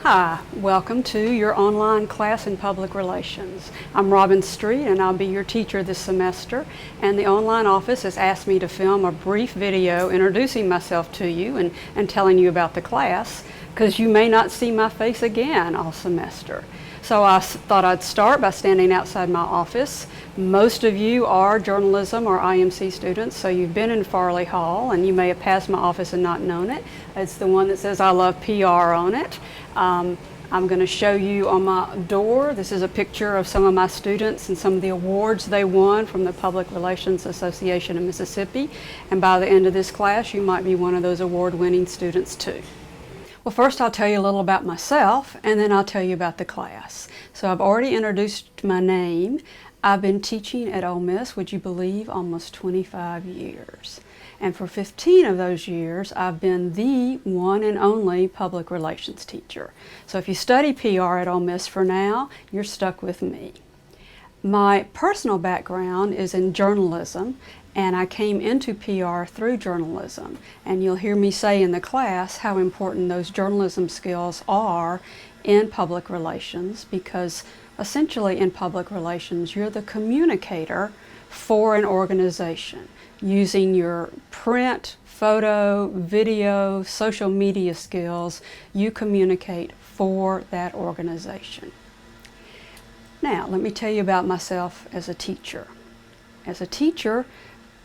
Hi, welcome to your online class in public relations. I'm Robin Street and I'll be your teacher this semester, and the online office has asked me to film a brief video introducing myself to you and telling you about the class, because you may not see my face again all semester. So I thought I'd start by standing outside my office. Most of you are journalism or IMC students, so you've been in Farley Hall and you may have passed my office and not known it. It's the one that says I love PR on it. I'm going to show you on my door. This is a picture of some of my students and some of the awards they won from the Public Relations Association of Mississippi. And by the end of this class, you might be one of those award-winning students too. Well, first I'll tell you a little about myself, and then I'll tell you about the class. So I've already introduced my name. I've been teaching at Ole Miss, would you believe, almost 25 years. And for 15 of those years, I've been the one and only public relations teacher. So if you study PR at Ole Miss for now, you're stuck with me. My personal background is in journalism, and I came into PR through journalism. And you'll hear me say in the class how important those journalism skills are in public relations, because essentially in public relations, you're the communicator for an organization. Using your print, photo, video, social media skills, you communicate for that organization. Now, let me tell you about myself as a teacher. As a teacher,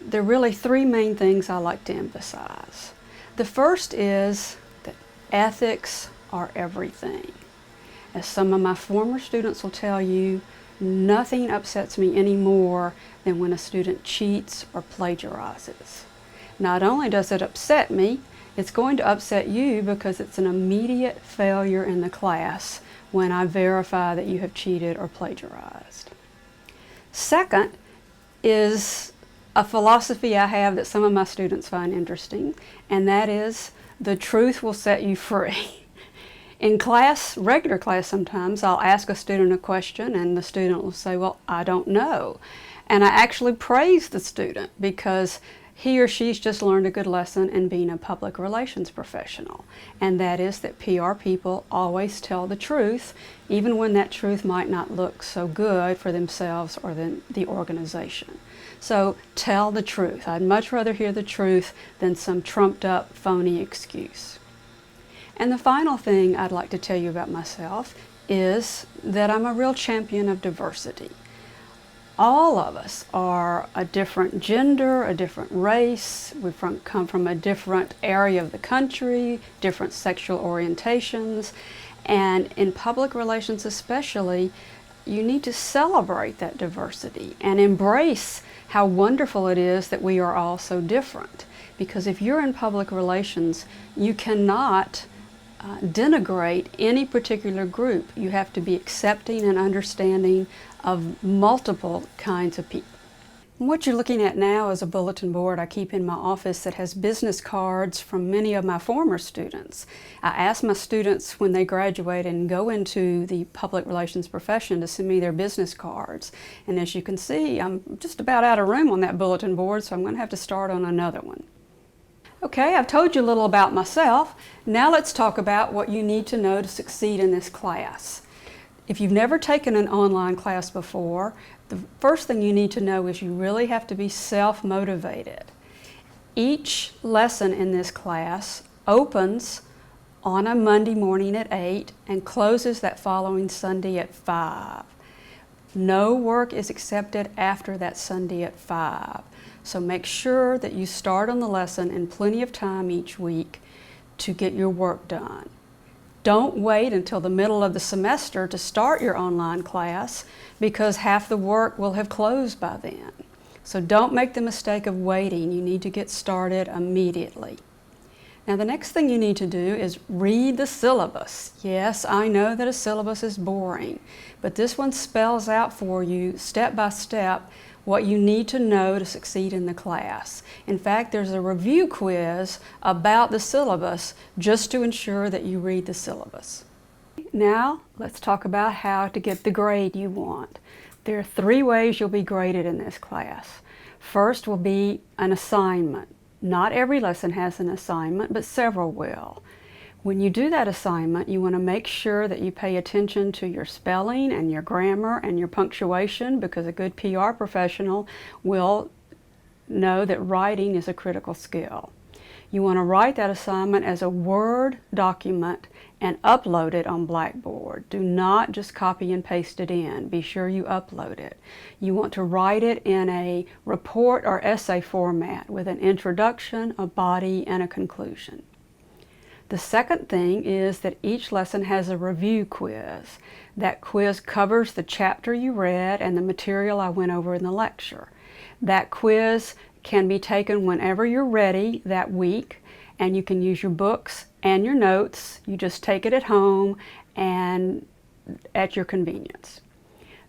there are really three main things I like to emphasize. The first is that ethics are everything. As some of my former students will tell you, nothing upsets me any more than when a student cheats or plagiarizes. Not only does it upset me, it's going to upset you because it's an immediate failure in the class when I verify that you have cheated or plagiarized. Second is a philosophy I have that some of my students find interesting, and that is the truth will set you free. In class, regular class sometimes, I'll ask a student a question and the student will say, well, I don't know. And I actually praise the student because he or she's just learned a good lesson in being a public relations professional. And that is that PR people always tell the truth, even when that truth might not look so good for themselves or the organization. So tell the truth. I'd much rather hear the truth than some trumped up, phony excuse. And the final thing I'd like to tell you about myself is that I'm a real champion of diversity. All of us are a different gender, a different race, come from a different area of the country, different sexual orientations, and in public relations especially, you need to celebrate that diversity and embrace how wonderful it is that we are all so different. Because if you're in public relations, you cannot denigrate any particular group. You have to be accepting and understanding of multiple kinds of people. And what you're looking at now is a bulletin board I keep in my office that has business cards from many of my former students. I ask my students when they graduate and go into the public relations profession to send me their business cards. And as you can see, I'm just about out of room on that bulletin board, so I'm going to have to start on another one. Okay, I've told you a little about myself. Now let's talk about what you need to know to succeed in this class. If you've never taken an online class before, the first thing you need to know is you really have to be self-motivated. Each lesson in this class opens on a Monday morning at 8 and closes that following Sunday at 5. No work is accepted after that Sunday at 5. So make sure that you start on the lesson in plenty of time each week to get your work done. Don't wait until the middle of the semester to start your online class, because half the work will have closed by then. So don't make the mistake of waiting. You need to get started immediately. Now the next thing you need to do is read the syllabus. Yes, I know that a syllabus is boring, but this one spells out for you step by step what you need to know to succeed in the class. In fact, there's a review quiz about the syllabus just to ensure that you read the syllabus. Now, let's talk about how to get the grade you want. There are three ways you'll be graded in this class. First will be an assignment. Not every lesson has an assignment, but several will. When you do that assignment, you want to make sure that you pay attention to your spelling and your grammar and your punctuation, because a good PR professional will know that writing is a critical skill. You want to write that assignment as a Word document and upload it on Blackboard. Do not just copy and paste it in. Be sure you upload it. You want to write it in a report or essay format with an introduction, a body, and a conclusion. The second thing is that each lesson has a review quiz. That quiz covers the chapter you read and the material I went over in the lecture. That quiz can be taken whenever you're ready that week, and you can use your books and your notes. You just take it at home and at your convenience.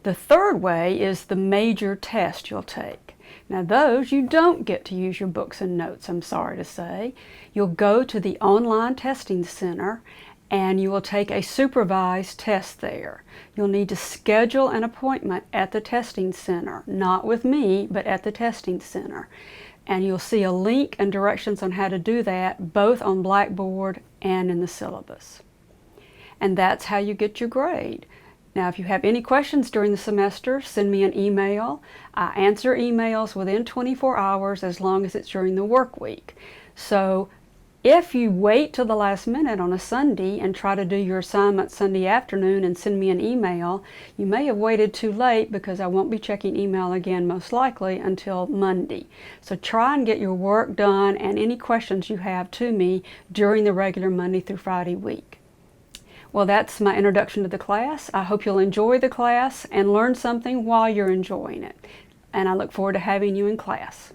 The third way is the major test you'll take. Now those you don't get to use your books and notes, I'm sorry to say. You'll go to the online testing center and you will take a supervised test there. You'll need to schedule an appointment at the testing center, not with me, but at the testing center. And you'll see a link and directions on how to do that, both on Blackboard and in the syllabus. And that's how you get your grade. Now, if you have any questions during the semester, send me an email. I answer emails within 24 hours as long as it's during the work week. So if you wait till the last minute on a Sunday and try to do your assignment Sunday afternoon and send me an email, you may have waited too late, because I won't be checking email again most likely until Monday. So try and get your work done and any questions you have to me during the regular Monday through Friday week. Well, that's my introduction to the class. I hope you'll enjoy the class and learn something while you're enjoying it. And I look forward to having you in class.